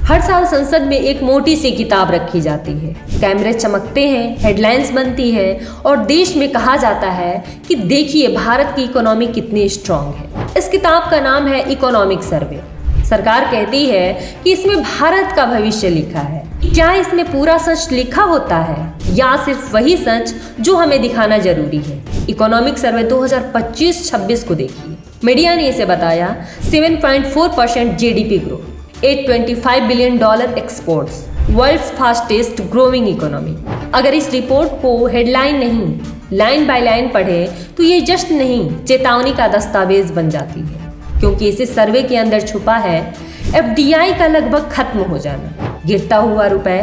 हर साल संसद में एक मोटी सी किताब रखी जाती है, कैमरे चमकते हैं, हेडलाइंस बनती है और देश में कहा जाता है कि देखिए भारत की इकोनॉमी कितनी स्ट्रांग है। इस किताब का नाम है इकोनॉमिक सर्वे। सरकार कहती है कि इसमें भारत का भविष्य लिखा है। क्या इसमें पूरा सच लिखा होता है या सिर्फ वही सच जो हमें दिखाना जरूरी है? इकोनॉमिक सर्वे 2025-26 को देखिए। मीडिया ने इसे बताया 7.4% GDP growth, $825 billion exports, world's fastest growing economy. अगर इस रिपोर्ट को हेडलाइन नहीं लाइन बाय लाइन पढ़े तो ये जस्ट नहीं चेतावनी का दस्तावेज बन जाती है, क्योंकि इस सर्वे के अंदर छुपा है एफडीआई का लगभग खत्म हो जाना, गिरता हुआ रुपए,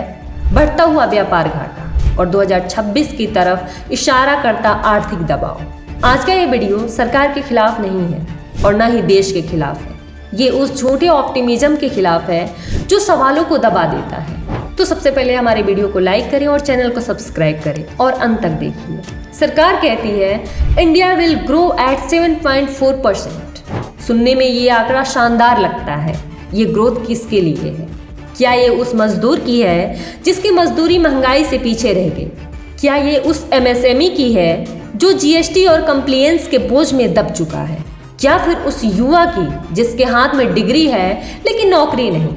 बढ़ता हुआ व्यापार घाटा और 2026 की तरफ इशारा करता आर्थिक दबाव। आज का ये वीडियो सरकार के खिलाफ नहीं है और न ही देश के खिलाफ है। ये उस झूठे ऑप्टिमिज्म के खिलाफ है जो सवालों को दबा देता है। तो सबसे पहले हमारे वीडियो को लाइक करें और चैनल को सब्सक्राइब करें और अंत तक देखिए। सरकार कहती है इंडिया विल ग्रो एट 7.4%। सुनने में ये आंकड़ा शानदार लगता है। ये ग्रोथ किसके लिए है? क्या ये उस मजदूर की है जिसकी मजदूरी महंगाई से पीछे रह गई? क्या ये उस एमएसएमई की है जो जीएसटी और कंप्लायंस के बोझ में दब चुका है? क्या फिर उस युवा की जिसके हाथ में डिग्री है लेकिन नौकरी नहीं?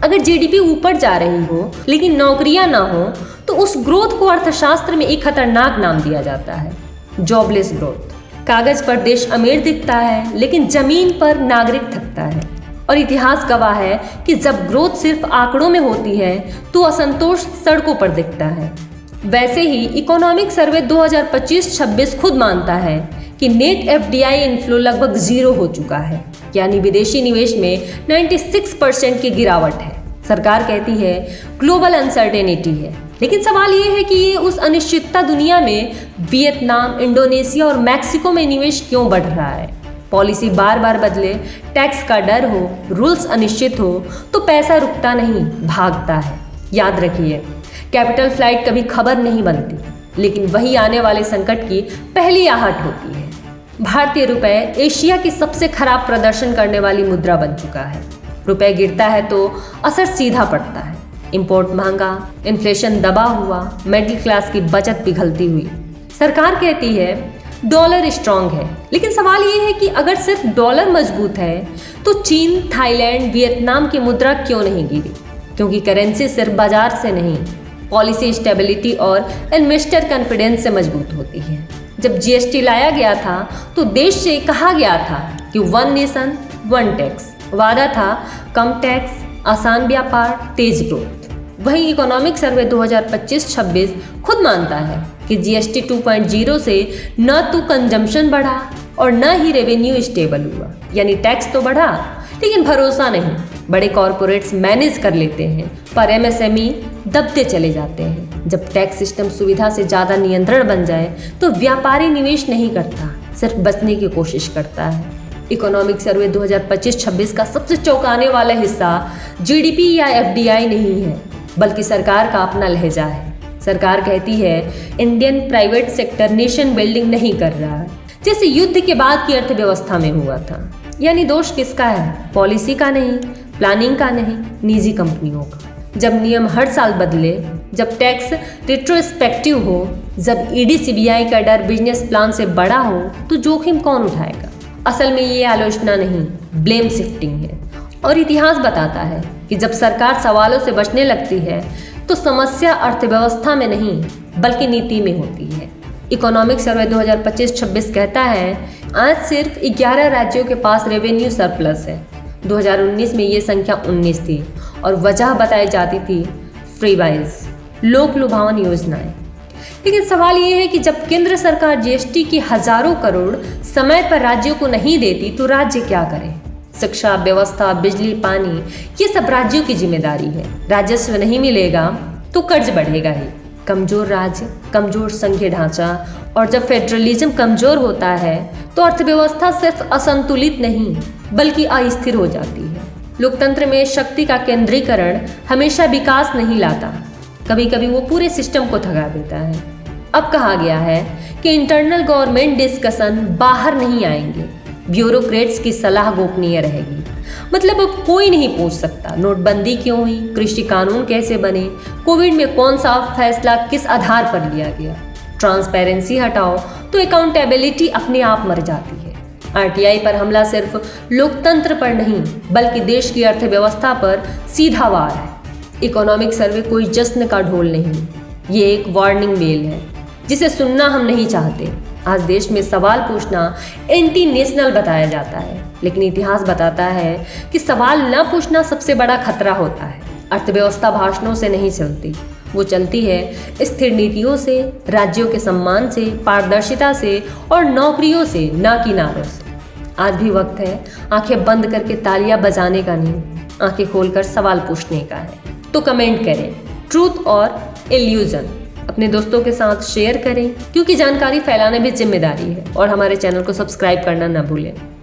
अगर जीडीपी ऊपर जा रही हो लेकिन नौकरियां ना हो तो उस ग्रोथ को अर्थशास्त्र में एक खतरनाक नाम दिया जाता है, जॉबलेस ग्रोथ। कागज पर देश अमीर दिखता है लेकिन जमीन पर नागरिक थकता है। और इतिहास गवाह है कि जब ग्रोथ सिर्फ आंकड़ों में होती है तो असंतोष सड़कों पर दिखता है। वैसे ही इकोनॉमिक सर्वे 2025-26 खुद मानता है कि नेट एफडीआई इनफ्लो लगभग 0 हो चुका है, यानी विदेशी निवेश में 96% की गिरावट है। सरकार कहती है ग्लोबल अनसर्टेनिटी है, लेकिन सवाल ये है कि ये उस अनिश्चितता दुनिया में वियतनाम, इंडोनेशिया और मैक्सिको में निवेश क्यों बढ़ रहा है? पॉलिसी बार बार बदले, टैक्स का डर हो, रूल्स अनिश्चित हो तो पैसा रुकता नहीं, भागता है। याद रखिए, कैपिटल फ्लाइट कभी खबर नहीं बनती, लेकिन वही आने वाले संकट की पहली आहट होती है। भारतीय रुपए एशिया की सबसे खराब प्रदर्शन करने वाली मुद्रा बन चुका है। रुपए गिरता है तो असर सीधा पड़ता है। इंपोर्ट महंगा, इन्फ्लेशन दबा हुआ, मिडिल क्लास की बचत पिघलती हुई। सरकार कहती है डॉलर स्ट्रांग है, लेकिन सवाल ये है कि अगर सिर्फ डॉलर मजबूत है तो चीन, थाईलैंड, वियतनाम की मुद्रा क्यों नहीं गिरी? क्योंकि करेंसी सिर्फ बाजार से नहीं, पॉलिसी स्टेबिलिटी और इन्वेस्टर कॉन्फिडेंस से मजबूत होती है। जब जीएसटी लाया गया था तो देश से कहा गया था कि 1 नेशन 1 टैक्स। वादा था कम टैक्स, आसान व्यापार, तेज ग्रोथ। वहीं इकोनॉमिक सर्वे 2025-26 खुद मानता है कि जीएसटी 2.0 से न तो कंजम्पशन बढ़ा और न ही रेवेन्यू स्टेबल हुआ, यानी टैक्स तो बढ़ा लेकिन भरोसा नहीं। बड़े कॉरपोरेट्स मैनेज कर लेते हैं पर एमएसएमई दबते चले जाते हैं। जब टैक्स सिस्टम सुविधा से ज़्यादा नियंत्रण बन जाए तो व्यापारी निवेश नहीं करता, सिर्फ बचने की कोशिश करता है। इकोनॉमिक सर्वे 2025-26 का सबसे चौंकाने वाला हिस्सा जीडीपी या एफडीआई नहीं है, बल्कि सरकार का अपना लहजा है। सरकार कहती है Indian private sector nation building नहीं कर रहा है, जैसे युद्ध के बाद की अर्थव्यवस्था में हुआ था। यानी दोष किसका है? पॉलिसी का नहीं, प्लानिंग का नहीं, निजी कंपनियों का। जब नियम हर साल बदले, जब टैक्स रिट्रोस्पेक्टिव हो, जब ईडी सीबीआई का डर बिजनेस प्लान से बड़ा हो तो जोखिम कौन उठाएगा? असल में ये आलोचना नहीं, ब्लेम शिफ्टिंग है। और इतिहास बताता है कि जब सरकार सवालों से बचने लगती है तो समस्या अर्थव्यवस्था में नहीं बल्कि नीति में होती है। इकोनॉमिक सर्वे 2025-26 कहता है आज सिर्फ 11 राज्यों के पास रेवेन्यू सरप्लस है। 2019 में ये संख्या 19 थी और वजह बताई जाती थी फ्री वाइज, लोक लुभावन योजनाएं। लेकिन सवाल ये है कि जब केंद्र सरकार जीएसटी की हजारों करोड़ समय पर राज्यों को नहीं देती तो राज्य क्या करें? शिक्षा, व्यवस्था, बिजली, पानी, ये सब राज्यों की जिम्मेदारी है। राजस्व नहीं मिलेगा तो कर्ज बढ़ेगा ही। कमजोर राज्य, कमजोर संघीय ढांचा और जब फेडरलिज्म कमजोर होता है तो अर्थव्यवस्था सिर्फ असंतुलित नहीं बल्कि अस्थिर हो जाती है। लोकतंत्र में शक्ति का केंद्रीकरण हमेशा विकास नहीं लाता, कभी कभी वो पूरे सिस्टम को थका देता है। अब कहा गया है कि इंटरनल गवर्नमेंट डिस्कशन बाहर नहीं आएंगे, ब्यूरोक्रेट्स की सलाह गोपनीय रहेगी। मतलब अब कोई नहीं पूछ सकता नोटबंदी क्यों हुई, कृषि कानून कैसे बने, कोविड में कौन सा फैसला किस आधार पर लिया गया। ट्रांसपेरेंसी हटाओ तो अकाउंटेबिलिटी अपने आप मर जाती है। आरटीआई पर हमला सिर्फ लोकतंत्र पर नहीं बल्कि देश की अर्थव्यवस्था पर सीधा वार है। इकोनॉमिक सर्वे कोई जश्न का ढोल नहीं, ये एक वार्निंग बेल है जिसे सुनना हम नहीं चाहते। आज देश में सवाल पूछना एंटी नेशनल बताया जाता है, लेकिन इतिहास बताता है कि सवाल न पूछना सबसे बड़ा खतरा होता है। अर्थव्यवस्था भाषणों से नहीं चलती, वो चलती है स्थिर नीतियों से, राज्यों के सम्मान से, पारदर्शिता से और नौकरियों से, ना कि नारों से। आज भी वक्त है आंखें बंद करके तालियां बजाने का नहीं, आंखें खोलकर सवाल पूछने का है। तो कमेंट करें ट्रूथ और इल्यूजन, अपने दोस्तों के साथ शेयर करें क्योंकि जानकारी फैलाना भी जिम्मेदारी है, और हमारे चैनल को सब्सक्राइब करना ना भूलें।